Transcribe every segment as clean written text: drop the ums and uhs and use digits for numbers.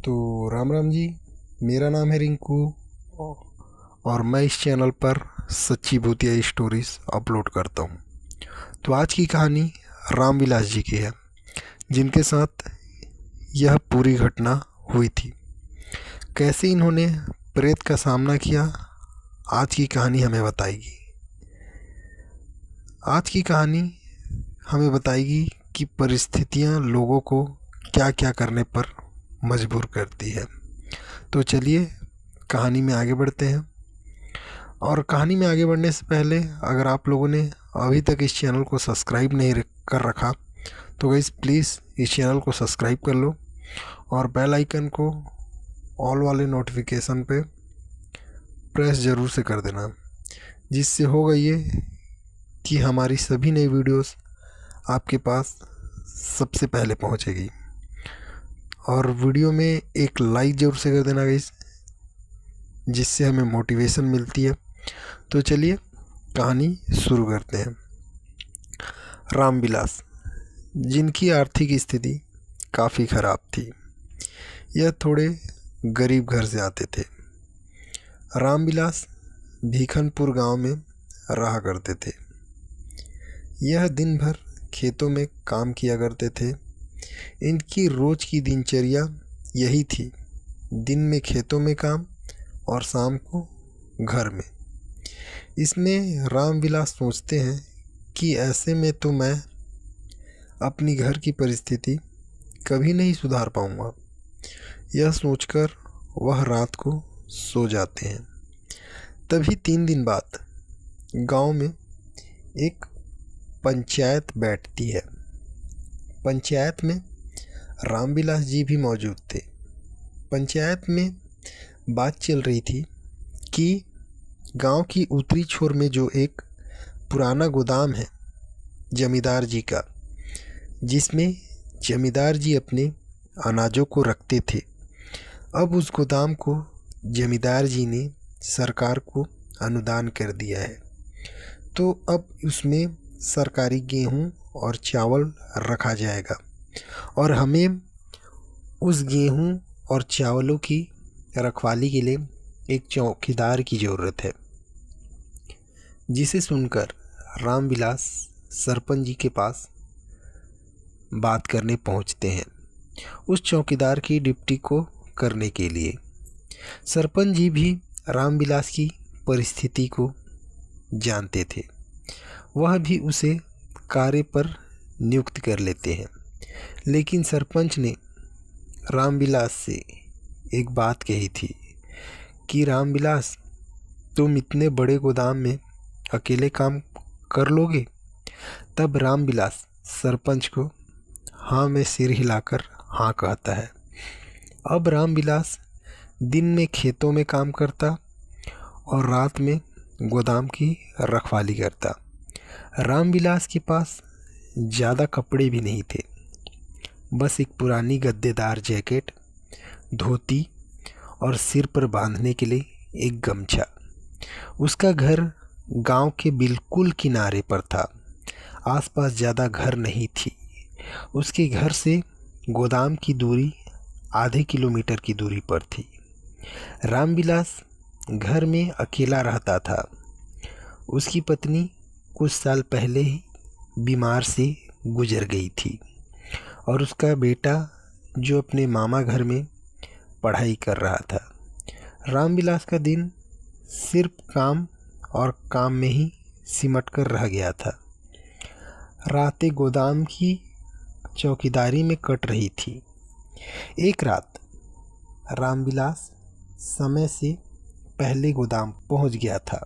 तो राम राम जी। मेरा नाम है रिंकू और मैं इस चैनल पर सच्ची भूतिया स्टोरीज अपलोड करता हूँ। तो आज की कहानी रामविलास जी की है, जिनके साथ यह पूरी घटना हुई थी। कैसे इन्होंने प्रेत का सामना किया, आज की कहानी हमें बताएगी। आज की कहानी हमें बताएगी कि परिस्थितियाँ लोगों को क्या क्या करने पर मजबूर करती है। तो चलिए कहानी में आगे बढ़ते हैं। और कहानी में आगे बढ़ने से पहले अगर आप लोगों ने अभी तक इस चैनल को सब्सक्राइब नहीं कर रखा तो गाइस प्लीज़ इस चैनल को सब्सक्राइब कर लो और बेल आइकन को ऑल वाले नोटिफिकेशन पे प्रेस ज़रूर से कर देना, जिससे होगा ये कि हमारी सभी नई वीडियोस आपके पास सबसे पहले पहुंचेगी। और वीडियो में एक लाइक ज़रूर से कर देना गाइस, जिससे हमें मोटिवेशन मिलती है। तो चलिए कहानी शुरू करते हैं। रामविलास, जिनकी आर्थिक स्थिति काफ़ी ख़राब थी, यह थोड़े गरीब घर से आते थे। रामविलास भीखनपुर गांव में रहा करते थे। यह दिन भर खेतों में काम किया करते थे। इनकी रोज़ की दिनचर्या यही थी, दिन में खेतों में काम और शाम को घर में। इसमें रामविलास सोचते हैं कि ऐसे में तो मैं अपनी घर की परिस्थिति कभी नहीं सुधार पाऊंगा। यह सोचकर वह रात को सो जाते हैं। तभी 3 दिन बाद गांव में एक पंचायत बैठती है। पंचायत में रामविलास जी भी मौजूद थे। पंचायत में बात चल रही थी कि गांव की उत्तरी छोर में जो एक पुराना गोदाम है जमींदार जी का, जिसमें जमींदार जी अपने अनाजों को रखते थे, अब उस गोदाम को जमींदार जी ने सरकार को अनुदान कर दिया है। तो अब उसमें सरकारी गेहूं और चावल रखा जाएगा और हमें उस गेहूं और चावलों की रखवाली के लिए एक चौकीदार की ज़रूरत है। जिसे सुनकर रामविलास सरपंच जी के पास बात करने पहुंचते हैं, उस चौकीदार की ड्यूटी को करने के लिए। सरपंच जी भी रामविलास की परिस्थिति को जानते थे। वह भी उसे कार्य पर नियुक्त कर लेते हैं। लेकिन सरपंच ने रामविलास से एक बात कही थी कि रामविलास, तुम इतने बड़े गोदाम में अकेले काम कर लोगे? तब रामविलास सरपंच को हाँ में सिर हिलाकर हाँ कहता है। अब रामविलास दिन में खेतों में काम करता और रात में गोदाम की रखवाली करता। रामविलास के पास ज़्यादा कपड़े भी नहीं थे, बस एक पुरानी गद्देदार जैकेट, धोती और सिर पर बांधने के लिए एक गमछा। उसका घर गांव के बिल्कुल किनारे पर था। आसपास ज़्यादा घर नहीं थी। उसके घर से गोदाम की दूरी आधे किलोमीटर की दूरी पर थी। रामविलास घर में अकेला रहता था। उसकी पत्नी कुछ साल पहले ही बीमार से गुजर गई थी और उसका बेटा जो अपने मामा घर में पढ़ाई कर रहा था। रामविलास का दिन सिर्फ काम और काम में ही सिमट कर रह गया था। रातें गोदाम की चौकीदारी में कट रही थी। एक रात रामविलास समय से पहले गोदाम पहुंच गया था।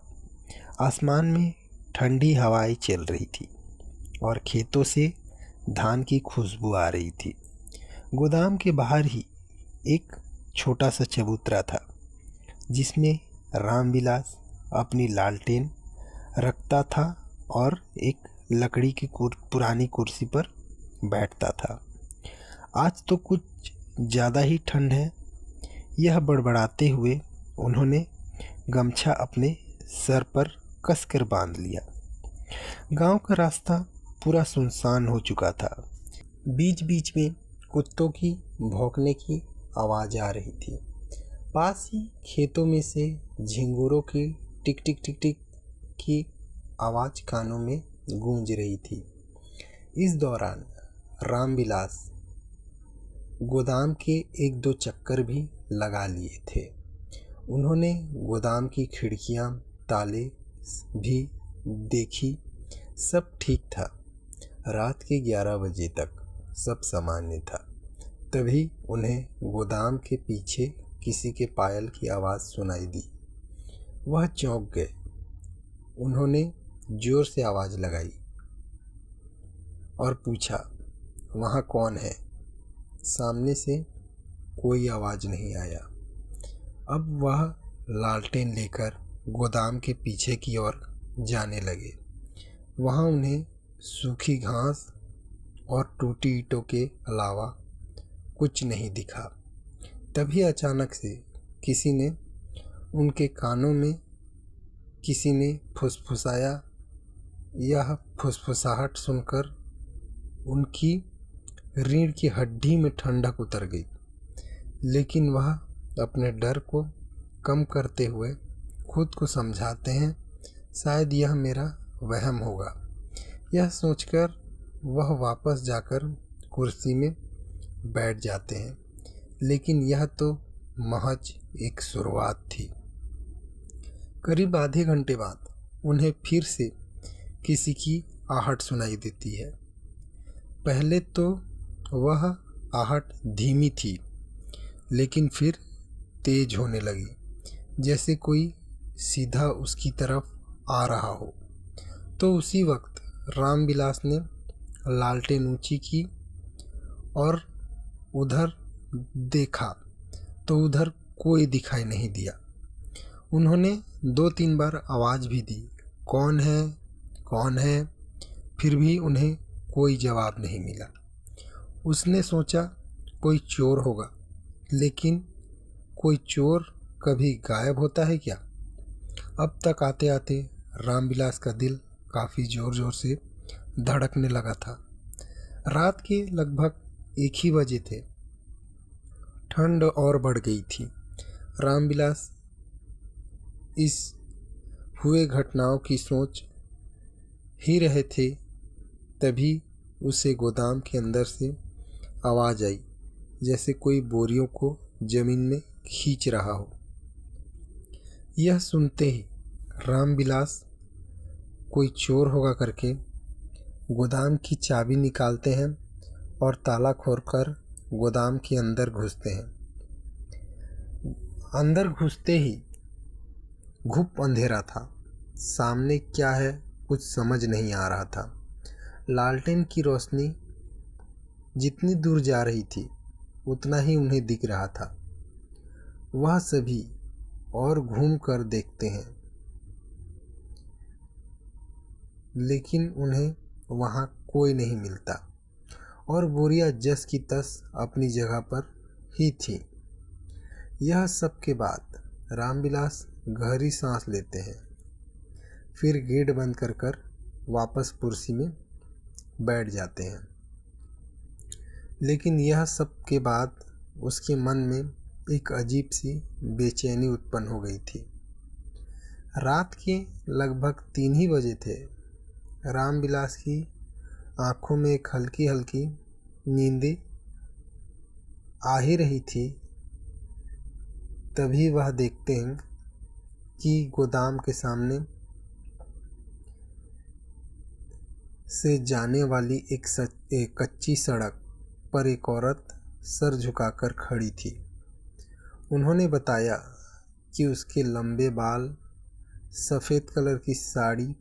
आसमान में ठंडी हवाएं चल रही थी और खेतों से धान की खुशबू आ रही थी। गोदाम के बाहर ही एक छोटा सा चबूतरा था, जिसमें रामविलास अपनी लालटेन रखता था और एक लकड़ी की पुरानी कुर्सी पर बैठता था। आज तो कुछ ज़्यादा ही ठंड है, यह बड़बड़ाते हुए उन्होंने गमछा अपने सर पर कसकर बांध लिया। गांव का रास्ता पूरा सुनसान हो चुका था। बीच बीच में कुत्तों की भौंकने की आवाज़ आ रही थी। पास ही खेतों में से झिंगुरों की टिक टिक टिक टिक की आवाज़ कानों में गूंज रही थी। इस दौरान रामविलास गोदाम के एक दो चक्कर भी लगा लिए थे। उन्होंने गोदाम की खिड़कियां, ताले भी देखी। सब ठीक था। रात के 11 बजे तक सब सामान्य था। तभी उन्हें गोदाम के पीछे किसी के पायल की आवाज़ सुनाई दी। वह चौंक गए। उन्होंने जोर से आवाज़ लगाई और पूछा, वहाँ कौन है? सामने से कोई आवाज़ नहीं आया। अब वह लालटेन लेकर गोदाम के पीछे की ओर जाने लगे। वहाँ उन्हें सूखी घास और टूटी ईंटों के अलावा कुछ नहीं दिखा। तभी अचानक से किसी ने उनके कानों में किसी ने फुसफुसाया। यह फुसफुसाहट सुनकर उनकी रीढ़ की हड्डी में ठंडक उतर गई, लेकिन वह अपने डर को कम करते हुए खुद को समझाते हैं, शायद यह मेरा वहम होगा। यह सोचकर वह वापस जाकर कुर्सी में बैठ जाते हैं, लेकिन यह तो महज एक शुरुआत थी। करीब आधे घंटे बाद उन्हें फिर से किसी की आहट सुनाई देती है। पहले तो वह आहट धीमी थी, लेकिन फिर तेज होने लगी, जैसे कोई सीधा उसकी तरफ आ रहा हो। तो उसी वक्त रामविलास ने लालटेन ऊंची की और उधर देखा तो उधर कोई दिखाई नहीं दिया। उन्होंने 2-3 बार आवाज़ भी दी, कौन है, कौन है? फिर भी उन्हें कोई जवाब नहीं मिला। उसने सोचा कोई चोर होगा, लेकिन कोई चोर कभी गायब होता है क्या? अब तक आते आते रामविलास का दिल काफ़ी ज़ोर ज़ोर से धड़कने लगा था। रात के लगभग 1 ही बजे थे। ठंड और बढ़ गई थी। रामविलास इस हुए घटनाओं की सोच ही रहे थे, तभी उसे गोदाम के अंदर से आवाज़ आई, जैसे कोई बोरियों को ज़मीन में खींच रहा हो। यह सुनते ही रामविलास कोई चोर होगा करके गोदाम की चाबी निकालते हैं और ताला खोलकर गोदाम के अंदर घुसते हैं। अंदर घुसते ही घुप अंधेरा था। सामने क्या है कुछ समझ नहीं आ रहा था। लालटेन की रोशनी जितनी दूर जा रही थी उतना ही उन्हें दिख रहा था। वह सभी और घूम कर देखते हैं, लेकिन उन्हें वहाँ कोई नहीं मिलता और बोरियां जस की तस अपनी जगह पर ही थी। यह सब के बाद रामविलास गहरी सांस लेते हैं, फिर गेट बंद कर वापस कुर्सी में बैठ जाते हैं। लेकिन यह सब के बाद उसके मन में एक अजीब सी बेचैनी उत्पन्न हो गई थी। रात के लगभग 3 ही बजे थे। रामविलास की आंखों में एक हल्की हल्की नींद आ ही रही थी। तभी वह देखते हैं कि गोदाम के सामने से जाने वाली एक कच्ची सड़क पर एक औरत सर झुकाकर खड़ी थी। उन्होंने बताया कि उसके लंबे बाल, सफ़ेद कलर की साड़ी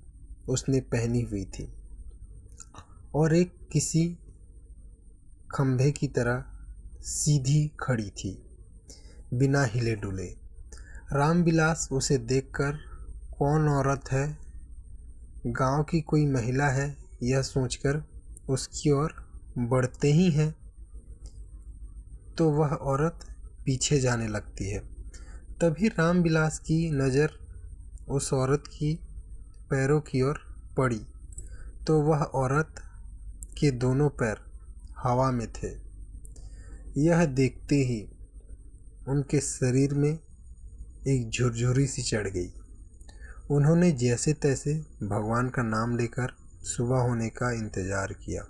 उसने पहनी हुई थी और एक किसी खंभे की तरह सीधी खड़ी थी, बिना हिले डुले। रामविलास उसे देखकर कौन औरत है, गांव की कोई महिला है, यह सोचकर उसकी ओर बढ़ते ही हैं तो वह औरत पीछे जाने लगती है। तभी रामविलास की नज़र उस औरत की पैरों की ओर पड़ी तो वह औरत के दोनों पैर हवा में थे। यह देखते ही उनके शरीर में एक झुरझुरी सी चढ़ गई। उन्होंने जैसे तैसे भगवान का नाम लेकर सुबह होने का इंतज़ार किया,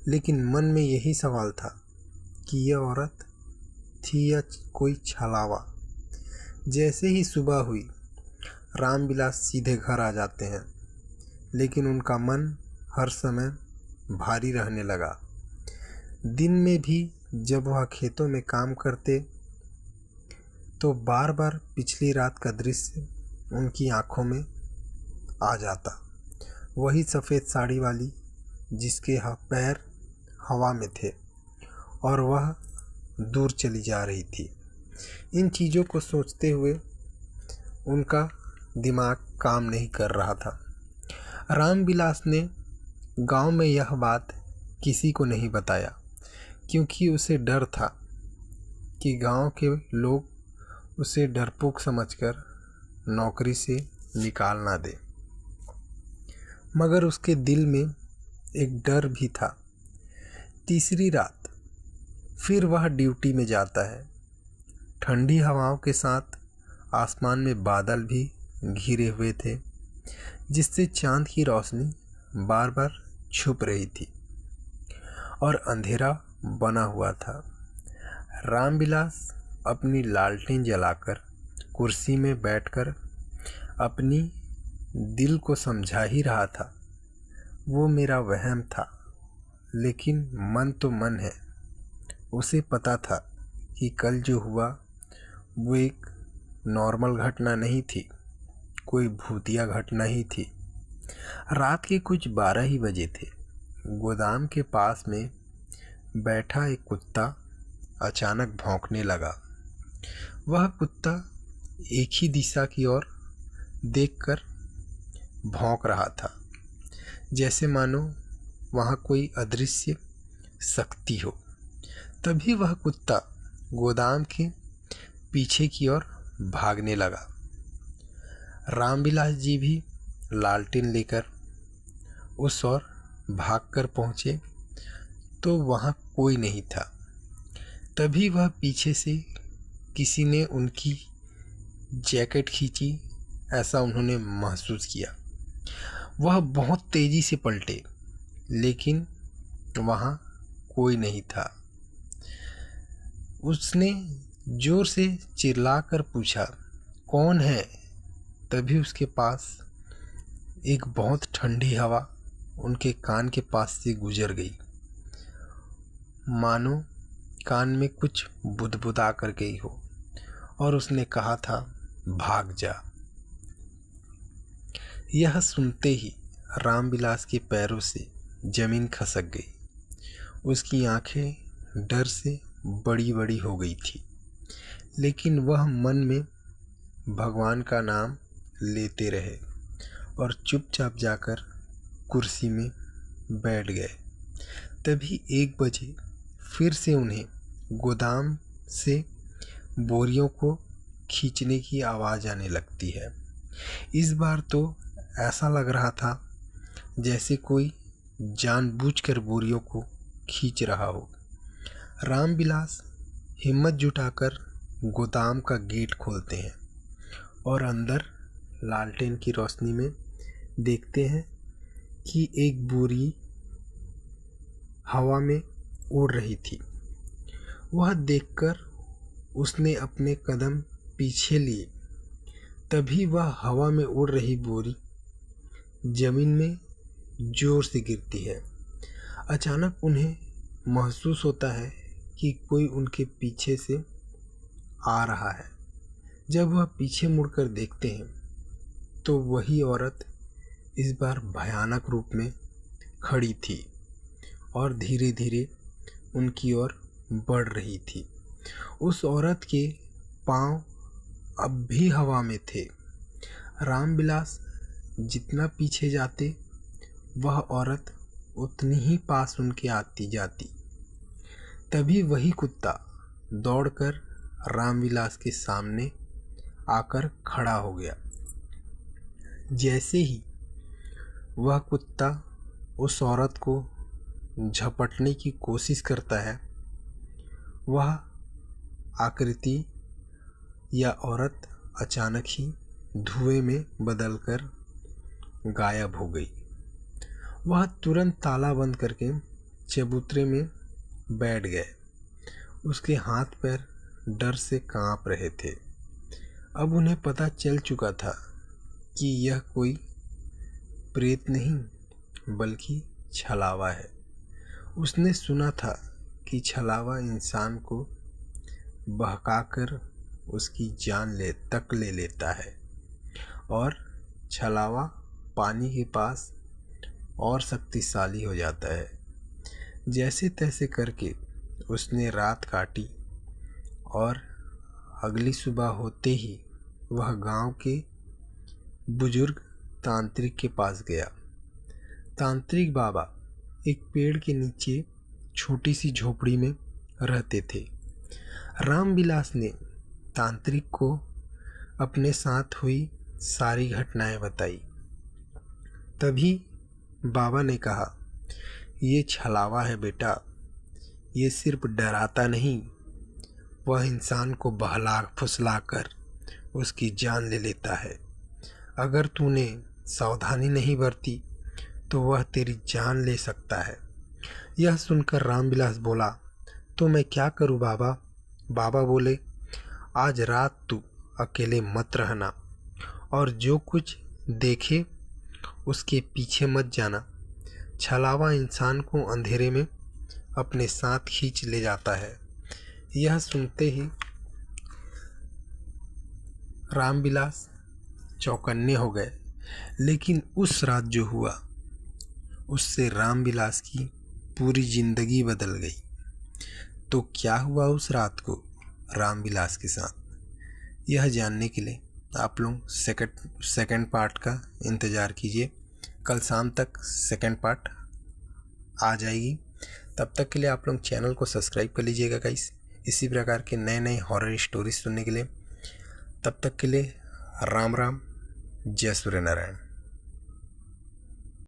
लेकिन मन में यही सवाल था कि यह औरत थी या कोई छलावा। जैसे ही सुबह हुई, रामविलास सीधे घर आ जाते हैं, लेकिन उनका मन हर समय भारी रहने लगा। दिन में भी जब वह खेतों में काम करते तो बार बार पिछली रात का दृश्य उनकी आंखों में आ जाता। वही सफ़ेद साड़ी वाली जिसके पैर हवा में थे और वह दूर चली जा रही थी। इन चीज़ों को सोचते हुए उनका दिमाग काम नहीं कर रहा था। रामविलास ने गांव में यह बात किसी को नहीं बताया, क्योंकि उसे डर था कि गांव के लोग उसे डरपोक समझकर नौकरी से निकाल ना दे। मगर उसके दिल में एक डर भी था। तीसरी रात फिर वह ड्यूटी में जाता है। ठंडी हवाओं के साथ आसमान में बादल भी घिरे हुए थे, जिससे चांद की रोशनी बार बार छुप रही थी और अंधेरा बना हुआ था। रामविलास अपनी लालटेन जलाकर कुर्सी में बैठकर अपनी दिल को समझा ही रहा था। वो मेरा वहम था, लेकिन मन तो मन है। उसे पता था कि कल जो हुआ वो एक नॉर्मल घटना नहीं थी, कोई भूतिया घटना ही थी। रात के कुछ 12 ही बजे थे। गोदाम के पास में बैठा एक कुत्ता अचानक भौंकने लगा। वह कुत्ता एक ही दिशा की ओर देखकर भौंक रहा था, जैसे मानो वहाँ कोई अदृश्य शक्ति हो। तभी वह कुत्ता गोदाम के पीछे की ओर भागने लगा। रामविलास जी भी लालटेन लेकर उस ओर भागकर पहुँचे तो वहाँ कोई नहीं था। तभी वह पीछे से किसी ने उनकी जैकेट खींची, ऐसा उन्होंने महसूस किया। वह बहुत तेज़ी से पलटे, लेकिन वहाँ कोई नहीं था। उसने ज़ोर से चिल्लाकर पूछा, कौन है? तभी उसके पास एक बहुत ठंडी हवा उनके कान के पास से गुजर गई, मानो कान में कुछ बुदबुदा कर गई हो, और उसने कहा था, भाग जा। यह सुनते ही रामविलास के पैरों से जमीन खसक गई। उसकी आंखें डर से बड़ी बड़ी हो गई थी, लेकिन वह मन में भगवान का नाम लेते रहे और चुपचाप जाकर कुर्सी में बैठ गए। तभी 1 बजे फिर से उन्हें गोदाम से बोरियों को खींचने की आवाज़ आने लगती है। इस बार तो ऐसा लग रहा था जैसे कोई जानबूझकर बोरियों को खींच रहा हो। रामविलास हिम्मत जुटाकर गोदाम का गेट खोलते हैं और अंदर लालटेन की रोशनी में देखते हैं कि एक बोरी हवा में उड़ रही थी। वह देखकर उसने अपने कदम पीछे लिए। तभी वह हवा में उड़ रही बोरी जमीन में जोर से गिरती है। अचानक उन्हें महसूस होता है कि कोई उनके पीछे से आ रहा है। जब वह पीछे मुड़कर देखते हैं तो वही औरत इस बार भयानक रूप में खड़ी थी और धीरे धीरे उनकी ओर बढ़ रही थी। उस औरत के पांव अब भी हवा में थे। रामविलास जितना पीछे जाते, वह औरत उतनी ही पास उनके आती जाती। तभी वही कुत्ता दौड़कर रामविलास के सामने आकर खड़ा हो गया। जैसे ही वह कुत्ता उस औरत को झपटने की कोशिश करता है, वह आकृति या औरत अचानक ही धुएं में बदलकर गायब हो गई। वह तुरंत ताला बंद करके चबूतरे में बैठ गए। उसके हाथ पैर डर से कांप रहे थे। अब उन्हें पता चल चुका था कि यह कोई प्रेत नहीं बल्कि छलावा है। उसने सुना था कि छलावा इंसान को बहकाकर उसकी जान ले लेता है और छलावा पानी के पास और शक्तिशाली हो जाता है। जैसे तैसे करके उसने रात काटी और अगली सुबह होते ही वह गांव के बुजुर्ग तांत्रिक के पास गया। तांत्रिक बाबा एक पेड़ के नीचे छोटी सी झोपड़ी में रहते थे। रामविलास ने तांत्रिक को अपने साथ हुई सारी घटनाएं बताई। तभी बाबा ने कहा, ये छलावा है बेटा, ये सिर्फ डराता नहीं, वह इंसान को बहला फुसला कर उसकी जान ले लेता है। अगर तूने सावधानी नहीं बरती तो वह तेरी जान ले सकता है। यह सुनकर रामविलास बोला, तो मैं क्या करूं बाबा? बाबा बोले, आज रात तू अकेले मत रहना और जो कुछ देखे उसके पीछे मत जाना। छलावा इंसान को अंधेरे में अपने साथ खींच ले जाता है। यह सुनते ही रामविलास चौकन्ने हो गए। लेकिन उस रात जो हुआ उससे रामविलास की पूरी जिंदगी बदल गई। तो क्या हुआ उस रात को रामविलास के साथ, यह जानने के लिए आप लोग सेकंड पार्ट का इंतज़ार कीजिए। कल शाम तक सेकंड पार्ट आ जाएगी। तब तक के लिए आप लोग चैनल को सब्सक्राइब कर लीजिएगा गाइस, इसी प्रकार के नए नए हॉरर स्टोरीज सुनने के लिए। तब तक के लिए राम राम, जय सूर्य नारायण।